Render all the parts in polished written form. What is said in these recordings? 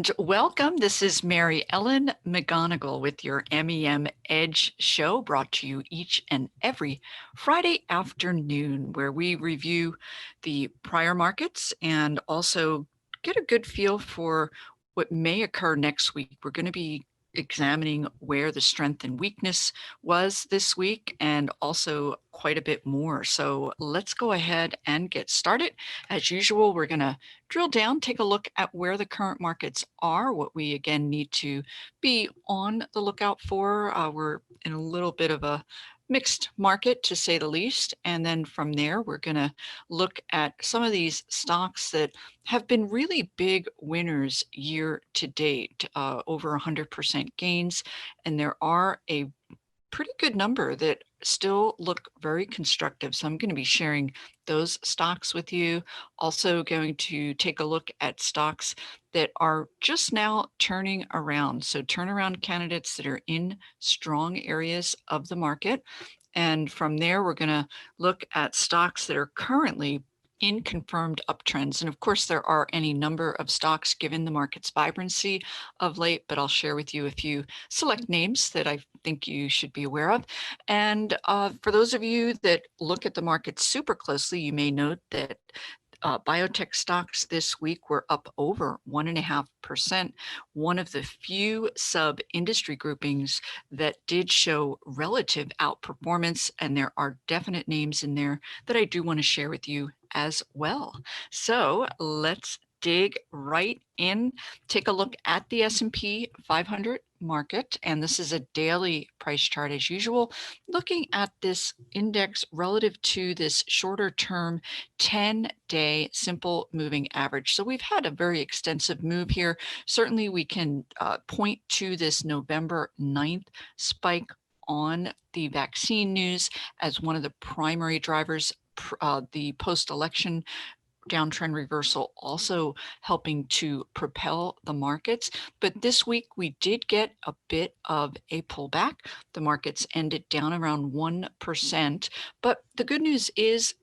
And welcome. This is Mary Ellen McGonagle with your MEM Edge show, brought to you each and every Friday afternoon, where we review the prior markets and also get a good feel for what may occur next week. We're going to be examining where the strength and weakness was this week and also quite a bit more. So let's go ahead and get started. As usual, we're going to drill down, take a look at where the current markets are, what we again need to be on the lookout for. We're in a little bit of a mixed market, to say the least. And then from there, we're going to look at some of these stocks that have been really big winners year to date, over 100% gains. And there are a pretty good number that still look very constructive. So I'm going to be sharing those stocks with you. Also going to take a look at stocks that are just now turning around. So turnaround candidates that are in strong areas of the market. And from there, we're going to look at stocks that are currently in confirmed uptrends. And of course, there are any number of stocks given the market's vibrancy of late, but I'll share with you a few select names that I think you should be aware of. And for those of you that look at the market super closely, you may note that biotech stocks this week were up over 1.5%, one of the few sub-industry groupings that did show relative outperformance, and there are definite names in there that I do want to share with you as well. So let's dig right in, take a look at the S&P 500 market, and this is a daily price chart as usual, looking at this index relative to this shorter term 10-day simple moving average. So we've had a very extensive move here. Certainly we can point to this November 9th spike on the vaccine news as one of the primary drivers, the post-election downtrend reversal also helping to propel the markets. But this week we did get a bit of a pullback. The markets ended down around 1%. But the good news is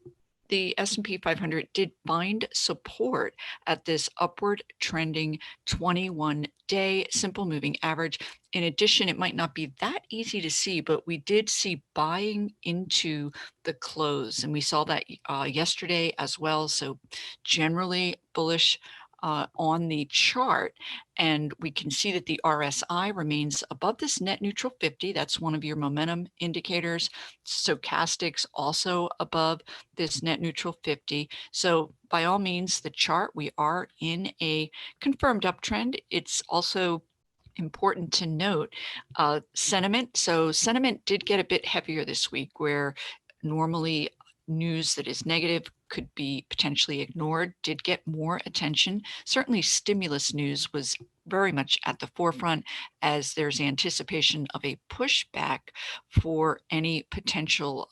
the S&P 500 did find support at this upward trending 21-day simple moving average. In addition, it might not be that easy to see, but we did see buying into the close, and we saw that yesterday as well. So generally bullish on the chart, and we can see that the RSI remains above this net neutral 50. That's one of your momentum indicators. Stochastics also above this net neutral 50. So by all means, the chart, we are in a confirmed uptrend. It's also important to note sentiment. So sentiment did get a bit heavier this week, where normally news that is negative could be potentially ignored, did get more attention. Certainly stimulus news was very much at the forefront, as there's anticipation of a pushback for any potential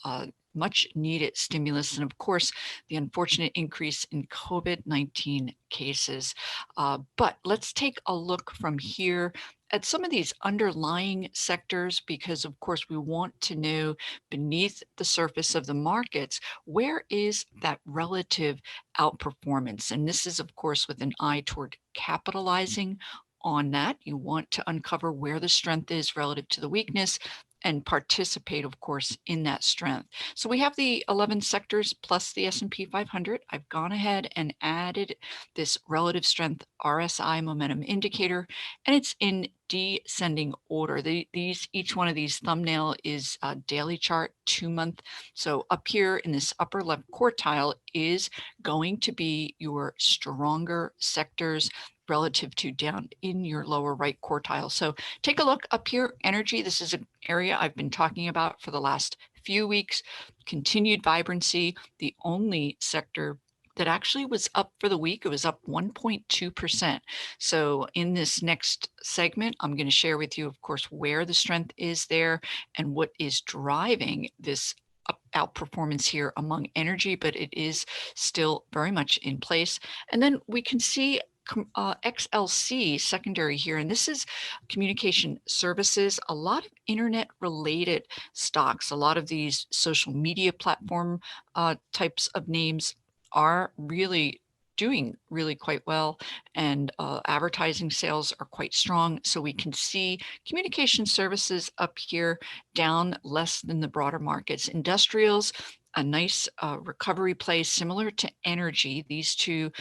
much needed stimulus, and of course the unfortunate increase in COVID-19 cases. But let's take a look from here at some of these underlying sectors, because of course we want to know beneath the surface of the markets, where is that relative outperformance? And this is of course with an eye toward capitalizing on that. You want to uncover where the strength is relative to the weakness and participate, of course, in that strength. So we have the 11 sectors plus the S&P 500. I've gone ahead and added this relative strength RSI momentum indicator, and it's in descending order. Each one of these thumbnail is a daily chart, 2-month. So up here in this upper left quartile is going to be your stronger sectors relative to down in your lower right quartile. So take a look up here, energy. This is an area I've been talking about for the last few weeks. Continued vibrancy, the only sector that actually was up for the week. It was up 1.2%. So in this next segment, I'm going to share with you, of course, where the strength is there and what is driving this outperformance here among energy, but it is still very much in place. And then we can see XLC secondary here, and this is communication services, a lot of internet related stocks, a lot of these social media platform types of names are really doing really quite well, and advertising sales are quite strong. So we can see communication services up here down less than the broader markets. Industrials, a nice recovery play similar to energy. These two,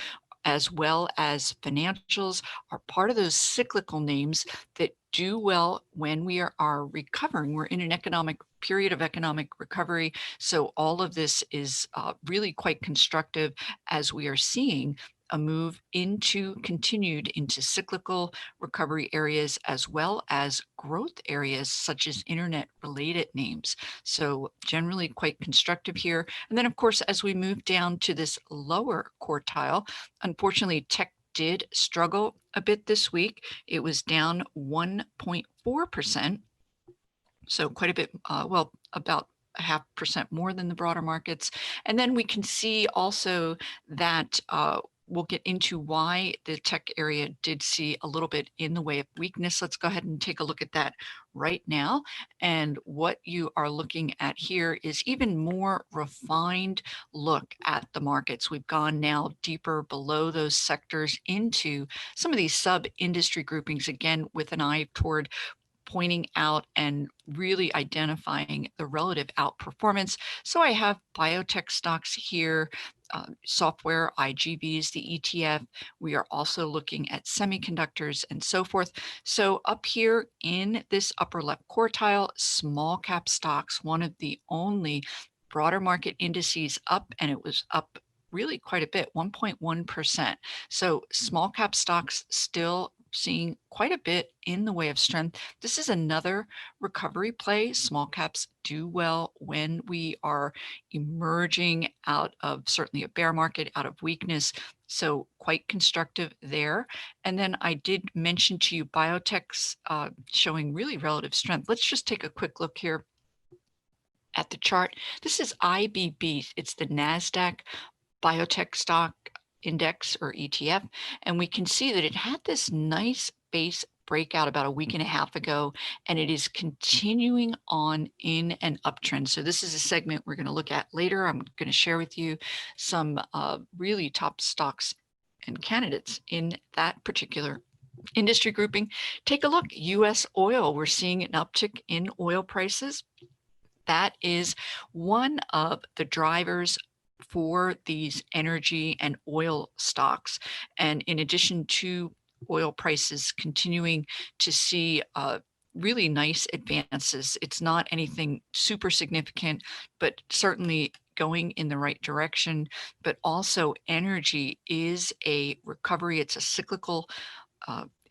as well as financials, are part of those cyclical names that do well when we are recovering. We're in an economic period of economic recovery. So all of this is really quite constructive as we are seeing a move continued into cyclical recovery areas as well as growth areas such as internet related names. So generally quite constructive here. And then of course, as we move down to this lower quartile, unfortunately, tech did struggle a bit this week. It was down 1.4%, so quite a bit, well, about a 0.5% more than the broader markets. And then we can see also that we'll get into why the tech area did see a little bit in the way of weakness. Let's go ahead and take a look at that right now. And what you are looking at here is even more refined look at the markets. We've gone now deeper below those sectors into some of these sub-industry groupings, again, with an eye toward pointing out and really identifying the relative outperformance. So I have biotech stocks here, software, IGVs, the ETF. We are also looking at semiconductors and so forth. So up here in this upper left quartile, small cap stocks, one of the only broader market indices up, and it was up really quite a bit, 1.1%. So small cap stocks still seeing quite a bit in the way of strength. This is another recovery play. Small caps do well when we are emerging out of certainly a bear market, out of weakness. So quite constructive there. And then I did mention to you biotechs showing really relative strength. Let's just take a quick look here at the chart. This is IBB. It's the NASDAQ Biotech Stock Index or ETF, and we can see that it had this nice base breakout about a week and a half ago, and it is continuing on in an uptrend. So this is a segment we're going to look at later. I'm going to share with you some really top stocks and candidates in that particular industry grouping. Take a look, US oil. We're seeing an uptick in oil prices. That is one of the drivers for these energy and oil stocks. And in addition to oil prices continuing to see really nice advances, it's not anything super significant, but certainly going in the right direction. But also energy is a recovery. It's a cyclical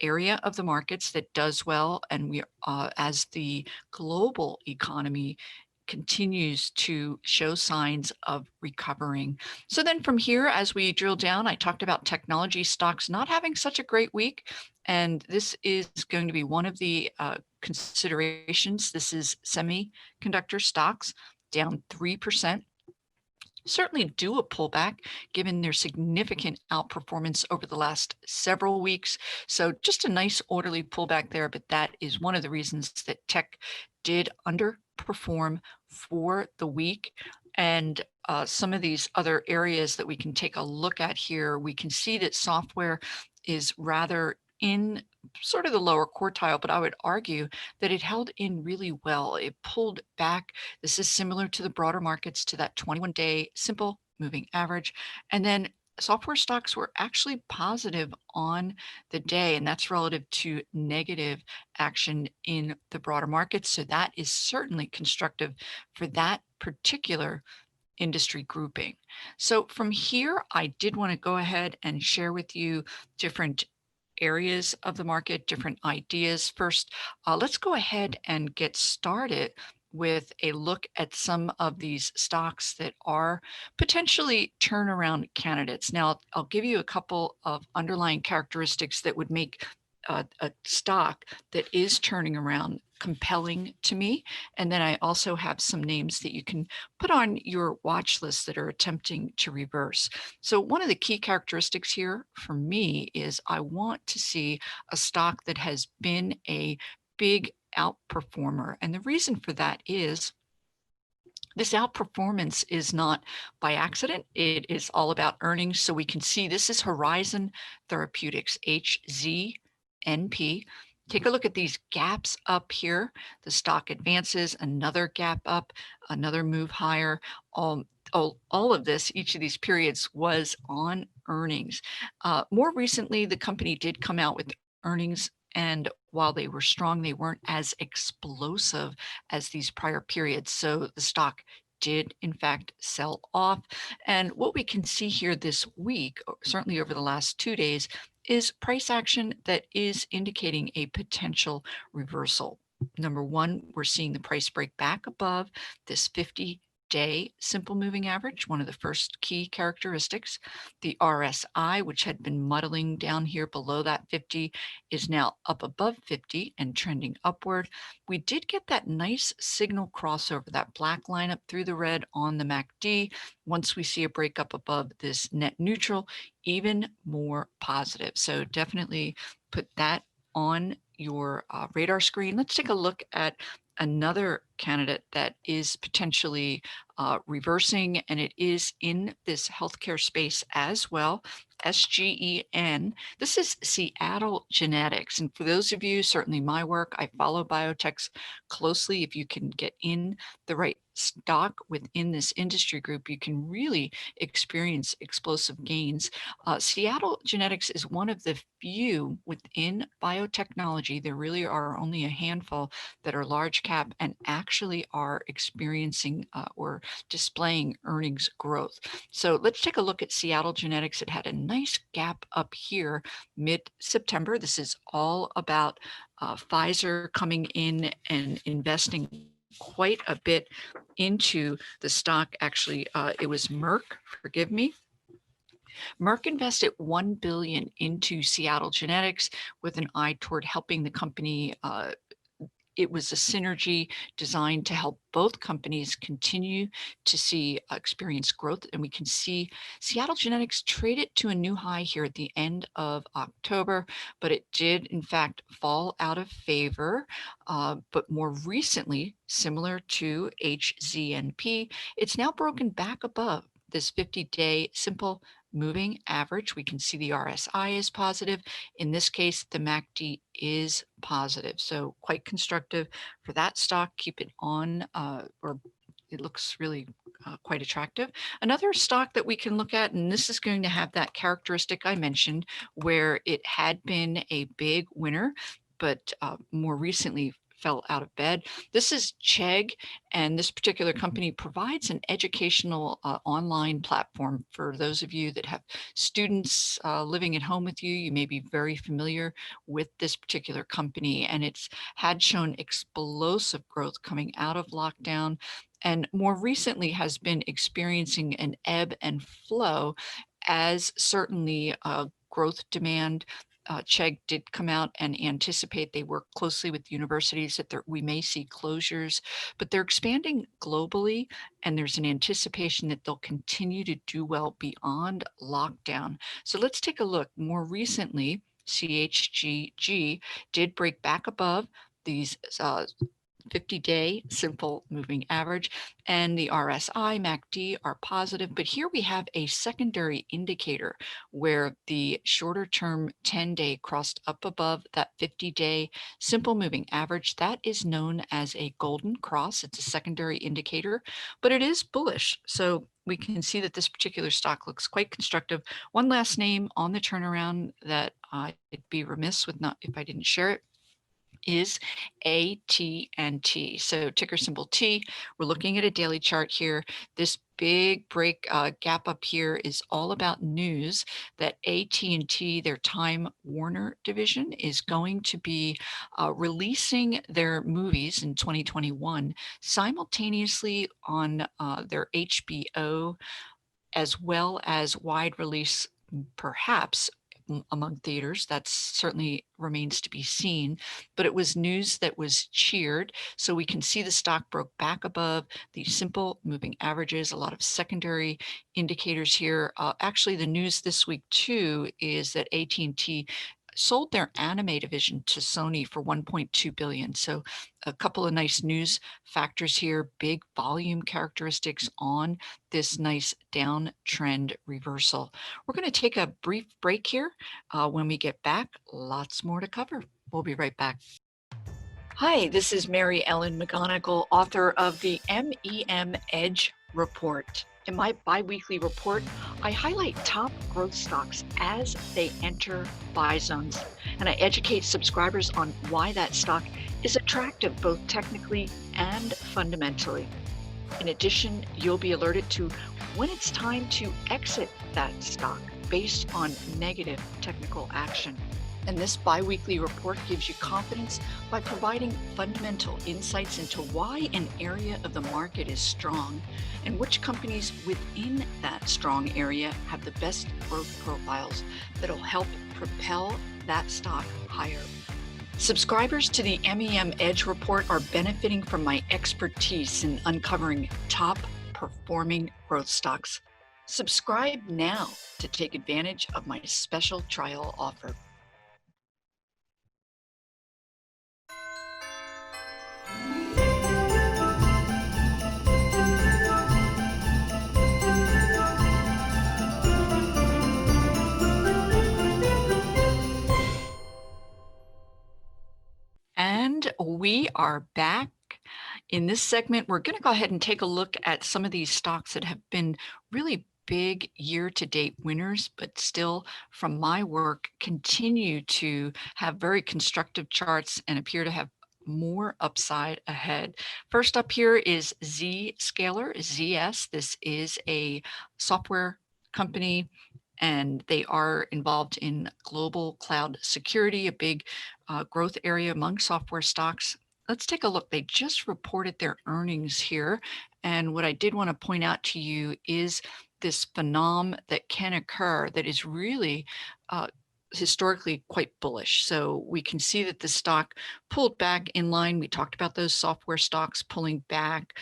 area of the markets that does well. And we, as the global economy continues to show signs of recovering. So then from here, as we drill down, I talked about technology stocks not having such a great week. And this is going to be one of the considerations. This is semiconductor stocks down 3%. Certainly do a pullback given their significant outperformance over the last several weeks. So just a nice orderly pullback there, but that is one of the reasons that tech did underperform for the week. And some of these other areas that we can take a look at here, we can see that software is rather in sort of the lower quartile, but I would argue that it held in really well. It pulled back. This is similar to the broader markets, to that 21-day simple moving average. And then software stocks were actually positive on the day, and that's relative to negative action in the broader markets. So that is certainly constructive for that particular industry grouping. So from here, I did want to go ahead and share with you different areas of the market, different ideas. First, let's go ahead and get started with a look at some of these stocks that are potentially turnaround candidates. Now, I'll give you a couple of underlying characteristics that would make a stock that is turning around compelling to me. And then I also have some names that you can put on your watch list that are attempting to reverse. So one of the key characteristics here for me is I want to see a stock that has been a big outperformer. And the reason for that is This outperformance is not by accident. It is all about earnings. So we can see this is Horizon Therapeutics, HZNP. Take a look at these gaps up here. The stock advances, another gap up, another move higher. All of this, each of these periods was on earnings. More recently, the company did come out with earnings, and while they were strong, they weren't as explosive as these prior periods. So the stock did in fact sell off. And what we can see here this week, certainly over the last 2 days, is price action that is indicating a potential reversal. Number one, we're seeing the price break back above this 50-day simple moving average, one of the first key characteristics. The RSI, which had been muddling down here below that 50, is now up above 50 and trending upward. We did get that nice signal crossover, that black line up through the red on the MACD. Once we see a break up above this net neutral, even more positive. So definitely put that on your radar screen. Let's take a look at another candidate that is potentially reversing, and it is in this healthcare space as well. SGEN. This is Seattle Genetics. And for those of you, certainly my work, I follow biotechs closely. If you can get in the right stock within this industry group, you can really experience explosive gains. Seattle Genetics is one of the few within biotechnology. There really are only a handful that are large cap and actually are experiencing or displaying earnings growth. So let's take a look at Seattle Genetics. It had a nice gap up here mid-September. This is all about Pfizer coming in and investing quite a bit into the stock. Actually, it was Merck, forgive me. Merck invested $1 billion into Seattle Genetics with an eye toward helping the company. It was a synergy designed to help both companies continue to see experience growth. And we can see Seattle Genetics traded to a new high here at the end of October, but it did in fact fall out of favor. But more recently, similar to HZNP, it's now broken back above this 50-day simple moving average. We can see the RSI is positive. In this case, the MACD is positive. So quite constructive for that stock. Keep it on, or it looks really quite attractive. Another stock that we can look at, and this is going to have that characteristic I mentioned, where it had been a big winner, but more recently fell out of bed. This is Chegg, and this particular company provides an educational online platform for those of you that have students living at home with you. You may be very familiar with this particular company, and it's had shown explosive growth coming out of lockdown, and more recently has been experiencing an ebb and flow as certainly growth demand. Chegg did come out and anticipate they work closely with universities that we may see closures, but they're expanding globally, and there's an anticipation that they'll continue to do well beyond lockdown. So let's take a look. More recently, CHGG did break back above these 50-day simple moving average, and the RSI, MACD are positive. But here we have a secondary indicator where the shorter term 10-day crossed up above that 50-day simple moving average. That is known as a golden cross. It's a secondary indicator, but it is bullish. So we can see that this particular stock looks quite constructive. One last name on the turnaround that I'd be remiss with not if I didn't share it is AT&T. So ticker symbol T. We're looking at a daily chart here. This big break gap up here is all about news that AT&T, their Time Warner division, is going to be releasing their movies in 2021 simultaneously on their HBO, as well as wide release, perhaps among theaters. That certainly remains to be seen, but it was news that was cheered. So we can see the stock broke back above the simple moving averages, a lot of secondary indicators here. Actually, the news this week too is that AT&T sold their anime division to Sony for 1.2 billion. So a couple of nice news factors here, big volume characteristics on this nice downtrend reversal. We're going to take a brief break here. When we get back, lots more to cover. We'll be right back. Hi, this is Mary Ellen McGonagle, author of the MEM Edge Report. In my biweekly report, I highlight top growth stocks as they enter buy zones, and I educate subscribers on why that stock is attractive both technically and fundamentally. In addition, you'll be alerted to when it's time to exit that stock based on negative technical action. And this biweekly report gives you confidence by providing fundamental insights into why an area of the market is strong and which companies within that strong area have the best growth profiles that'll help propel that stock higher. Subscribers to the MEM Edge report are benefiting from my expertise in uncovering top performing growth stocks. Subscribe now to take advantage of my special trial offer. And we are back. In this segment, we're going to go ahead and take a look at some of these stocks that have been really big year-to-date winners, but still, from my work, continue to have very constructive charts and appear to have more upside ahead. First up here is Zscaler, ZS. This is a software company, and they are involved in global cloud security, a big growth area among software stocks. Let's take a look. They just reported their earnings here. And what I did want to point out to you is this phenom that can occur that is really historically quite bullish. So we can see that the stock pulled back in line. We talked about those software stocks pulling back.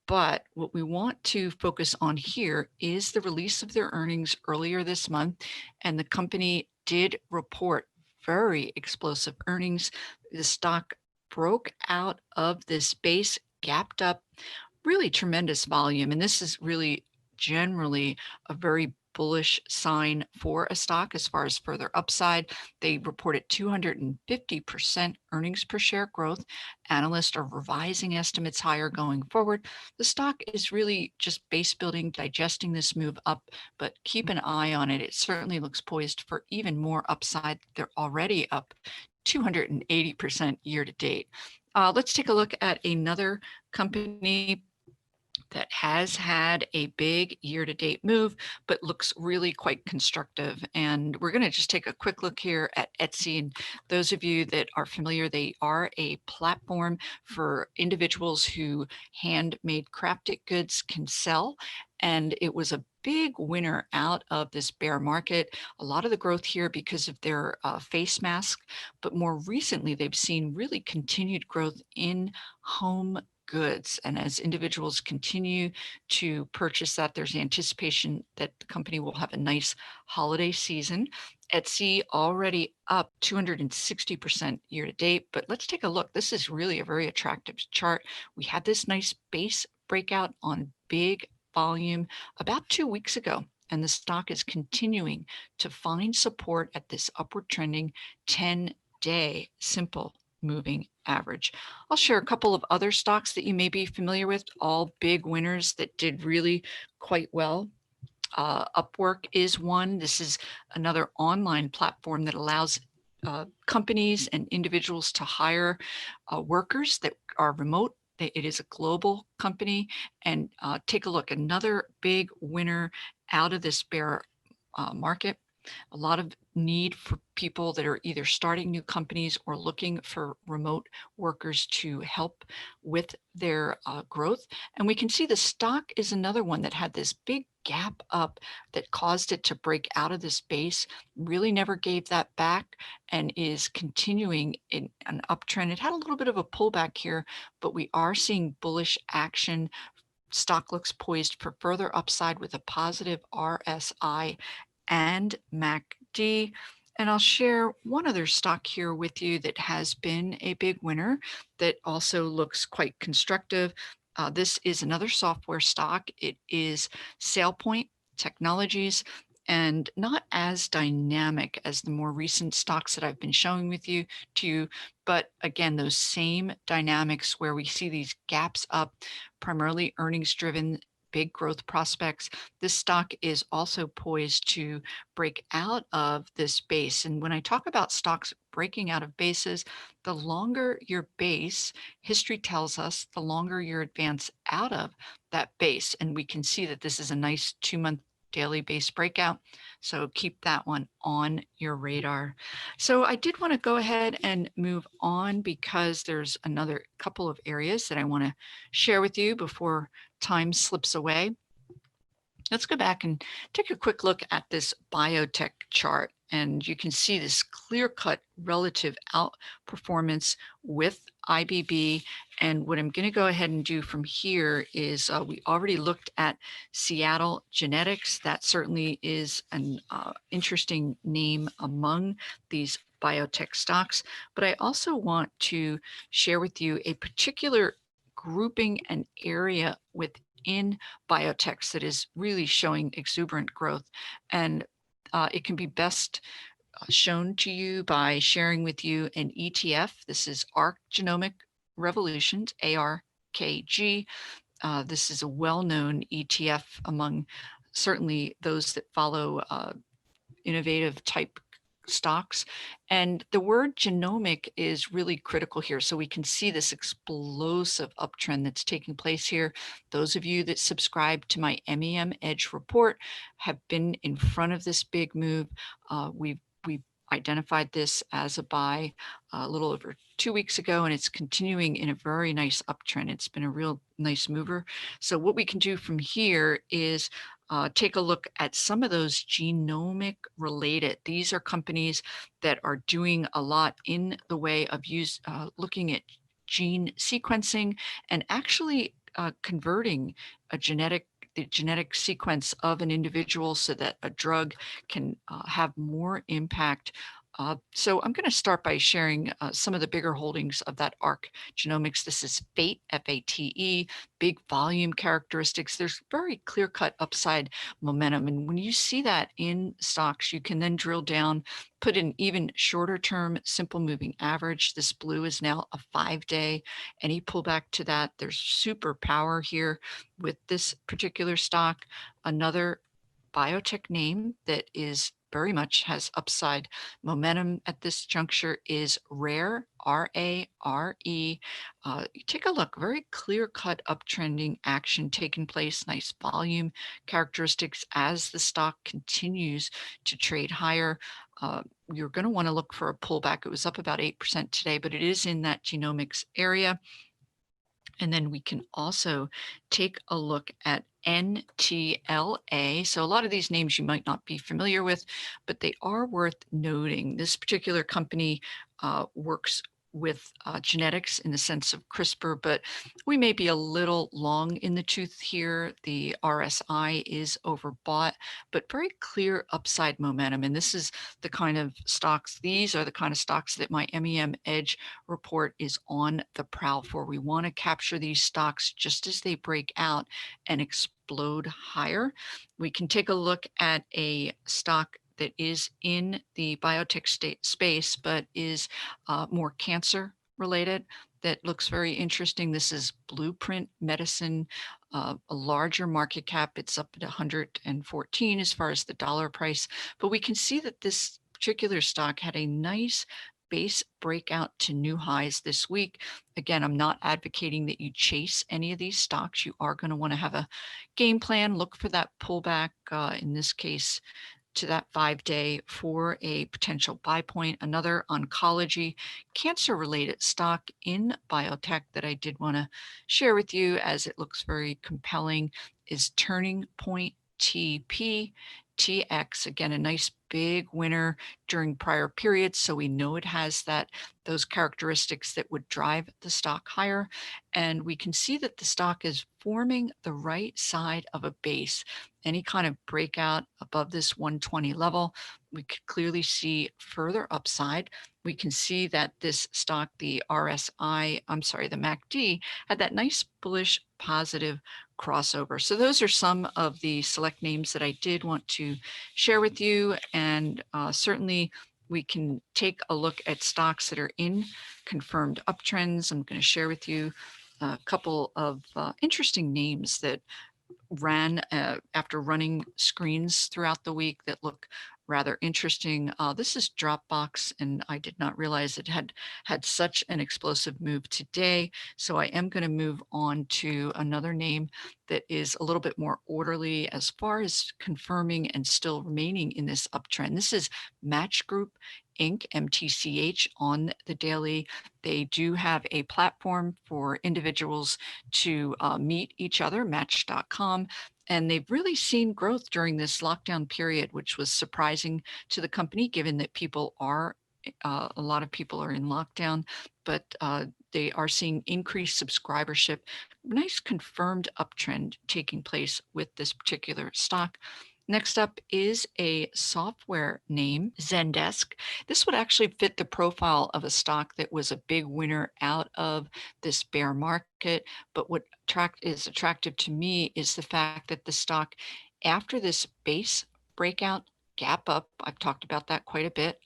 But what we want to focus on here is the release of their earnings earlier this month. And the company did report very explosive earnings. The stock broke out of this base, gapped up, really tremendous volume. And this is really generally a very bullish sign for a stock as far as further upside. They reported 250% earnings per share growth. Analysts are revising estimates higher going forward. The stock is really just base building, digesting this move up, but keep an eye on it. It certainly looks poised for even more upside. They're already up 280% year to date. Let's take a look at another company that has had a big year-to-date move, but looks really quite constructive. And we're going to just take a quick look here at Etsy. And those of you that are familiar, they are a platform for individuals who handmade crafted goods can sell. And it was a big winner out of this bear market. A lot of the growth here because of their face mask, but more recently, they've seen really continued growth in home goods. And as individuals continue to purchase that, there's anticipation that the company will have a nice holiday season. Etsy already up 260% year to date, but let's take a look. This is really a very attractive chart. We had this nice base breakout on big volume about 2 weeks ago, and the stock is continuing to find support at this upward trending 10-day simple moving average. I'll share a couple of other stocks that you may be familiar with, all big winners that did really quite well. Upwork is one. This is another online platform that allows companies and individuals to hire workers that are remote. It is a global company. And take a look, another big winner out of this bear market. A lot of need for people that are either starting new companies or looking for remote workers to help with their growth. And we can see the stock is another one that had this big gap up that caused it to break out of this base, really never gave that back, and is continuing in an uptrend. It had a little bit of a pullback here, but we are seeing bullish action. Stock looks poised for further upside with a positive RSI and MACD. And I'll share one other stock here with you that has been a big winner that also looks quite constructive. This is another software stock. It is SailPoint Technologies, and not as dynamic as the more recent stocks that I've been showing with you to you, but again, those same dynamics where we see these gaps up, primarily earnings driven, big growth prospects. This stock is also poised to break out of this base. And when I talk about stocks breaking out of bases, the longer your base, history tells us, the longer your advance out of that base. And we can see that this is a nice 2-month daily base breakout. So keep that one on your radar. So I did want to go ahead and move on because there's another couple of areas that I want to share with you before time slips away. Let's go back and take a quick look at this biotech chart. And you can see this clear-cut relative outperformance with IBB. And what I'm going to go ahead and do from here is we already looked at Seattle Genetics. That certainly is an interesting name among these biotech stocks. But I also want to share with you a particular grouping and area within biotechs that is really showing exuberant growth. And it can be best shown to you by sharing with you an ETF. This is ARC Genomic Revolutions, ARKG. This is a well-known ETF among certainly those that follow innovative type stocks. And the word genomic is really critical here. So we can see this explosive uptrend that's taking place here. Those of you that subscribe to my MEM Edge report have been in front of this big move. We've identified this as a buy a little over 2 weeks ago, and it's continuing in a very nice uptrend. It's been a real nice mover. So what we can do from here is take a look at some of those genomic related. These are companies that are doing a lot in the way of looking at gene sequencing and actually converting the genetic sequence of an individual so that a drug can have more impact. So I'm going to start by sharing some of the bigger holdings of that ARC Genomics. This is FATE, F-A-T-E, big volume characteristics. There's very clear-cut upside momentum. And when you see that in stocks, you can then drill down, put an even shorter term simple moving average. This blue is now a 5-day. Any pullback to that, there's super power here with this particular stock. Another biotech name that is very much has upside momentum at this juncture is Rare, R-A-R-E. Take a look, very clear-cut uptrending action taking place, nice volume characteristics as the stock continues to trade higher. You're going to want to look for a pullback. It was up about 8% today, but it is in that genomics area. And then we can also take a look at NTLA. So a lot of these names you might not be familiar with, but they are worth noting. This particular company works with genetics in the sense of CRISPR, but we may be a little long in the tooth here. The RSI is overbought, but very clear upside momentum. And this is the kind of stocks, these are the kind of stocks that my MEM Edge report is on the prowl for. We want to capture these stocks just as they break out and explode higher. We can take a look at a stock that is in the biotech space, but is more cancer related. That looks very interesting. This is Blueprint Medicine, a larger market cap. It's up at 114 as far as the dollar price, but we can see that this particular stock had a nice base breakout to new highs this week. Again, I'm not advocating that you chase any of these stocks. You are going to want to have a game plan, look for that pullback, in this case, to that 5-day for a potential buy point. Another oncology cancer-related stock in biotech that I did want to share with you as it looks very compelling is Turning Point TP. TX, again, a nice big winner during prior periods. So we know it has those characteristics that would drive the stock higher. And we can see that the stock is forming the right side of a base. Any kind of breakout above this 120 level we could clearly see further upside. We can see that this stock, the RSI, I'm sorry, the MACD, had that nice bullish positive crossover. So those are some of the select names that I did want to share with you. And certainly we can take a look at stocks that are in confirmed uptrends. I'm going to share with you a couple of interesting names that ran after running screens throughout the week that look rather interesting. This is Dropbox, and I did not realize it had such an explosive move today. So I am going to move on to another name that is a little bit more orderly as far as confirming and still remaining in this uptrend. This is Match Group Inc., MTCH, on the daily. They do have a platform for individuals to meet each other, Match.com. And they've really seen growth during this lockdown period, which was surprising to the company, given that a lot of people are in lockdown, but they are seeing increased subscribership. Nice confirmed uptrend taking place with this particular stock. Next up is a software name, Zendesk. This would actually fit the profile of a stock that was a big winner out of this bear market. But what is attractive to me is the fact that the stock, after this base breakout gap up, I've talked about that quite a bit,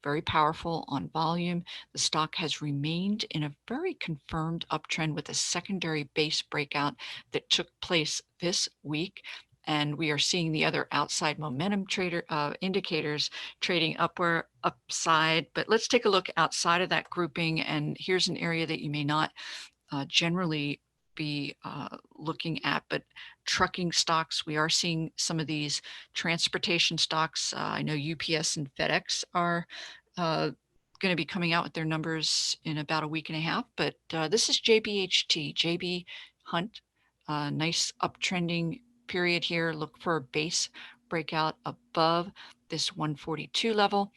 very powerful on volume. The stock has remained in a very confirmed uptrend with a secondary base breakout that took place this week. And we are seeing the other outside momentum indicators trading upside. But let's take a look outside of that grouping. And here's an area that you may not generally be looking at, but trucking stocks, we are seeing some of these transportation stocks. I know UPS and FedEx are going to be coming out with their numbers in about a week and a half, but this is JBHT, JB Hunt, nice uptrending period here. Look for a base breakout above this 142 level,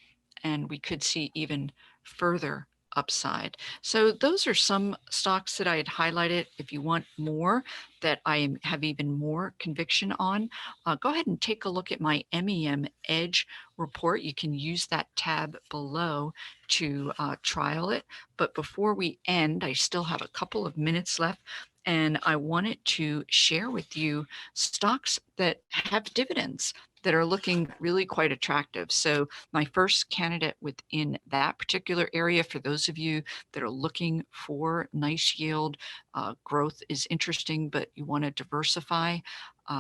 and we could see even further upside. So those are some stocks that I had highlighted. If you want more that I have even more conviction on, go ahead and take a look at my MEM Edge report. You can use that tab below to trial it. But before we end, I still have a couple of minutes left, and I wanted to share with you stocks that have dividends that are looking really quite attractive. So my first candidate within that particular area, for those of you that are looking for nice yield, growth is interesting, but you want to diversify.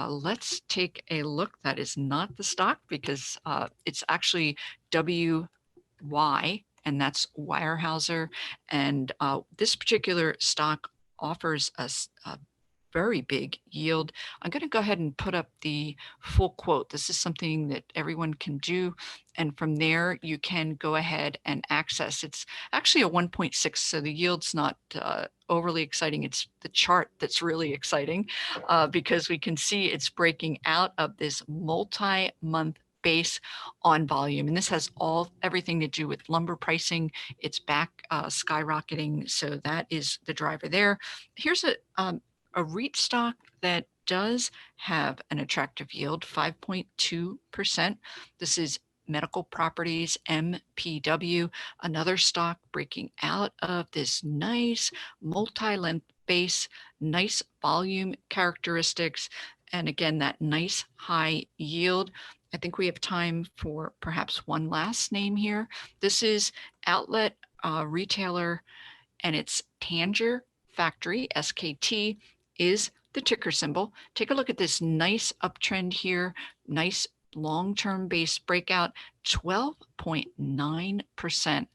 Let's take a look. That is not the stock because it's actually WY, and that's Weyerhaeuser. And this particular stock offers us a very big yield. I'm going to go ahead and put up the full quote. This is something that everyone can do. And from there, you can go ahead and access. It's actually a 1.6, so the yield's not overly exciting. It's the chart that's really exciting because we can see it's breaking out of this multi-month base on volume. And this has everything to do with lumber pricing. It's back skyrocketing. So that is the driver there. Here's a REIT stock that does have an attractive yield, 5.2%. This is Medical Properties, MPW, another stock breaking out of this nice multi-length base, nice volume characteristics, and again, that nice high yield. I think we have time for perhaps one last name here. This is outlet retailer, and it's Tanger Factory, SKT is the ticker symbol. Take a look at this nice uptrend here, nice long-term base breakout, 12.9%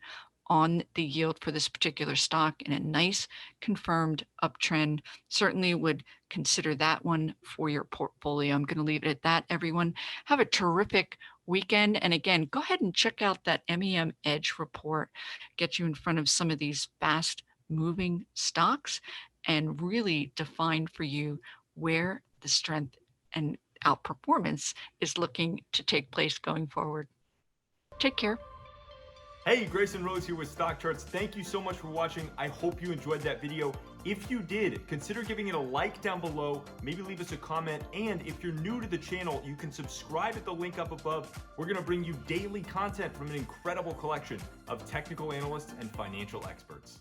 on the yield for this particular stock, and a nice confirmed uptrend. Certainly would consider that one for your portfolio. I'm going to leave it at that, everyone. Have a terrific weekend. And again, go ahead and check out that MEM Edge report, get you in front of some of these fast moving stocks and really define for you where the strength and outperformance is looking to take place going forward. Take care. Hey, Grayson Rose here with StockCharts. Thank you so much for watching. I hope you enjoyed that video. If you did, consider giving it a like down below, maybe leave us a comment, and if you're new to the channel, you can subscribe at the link up above. We're gonna bring you daily content from an incredible collection of technical analysts and financial experts.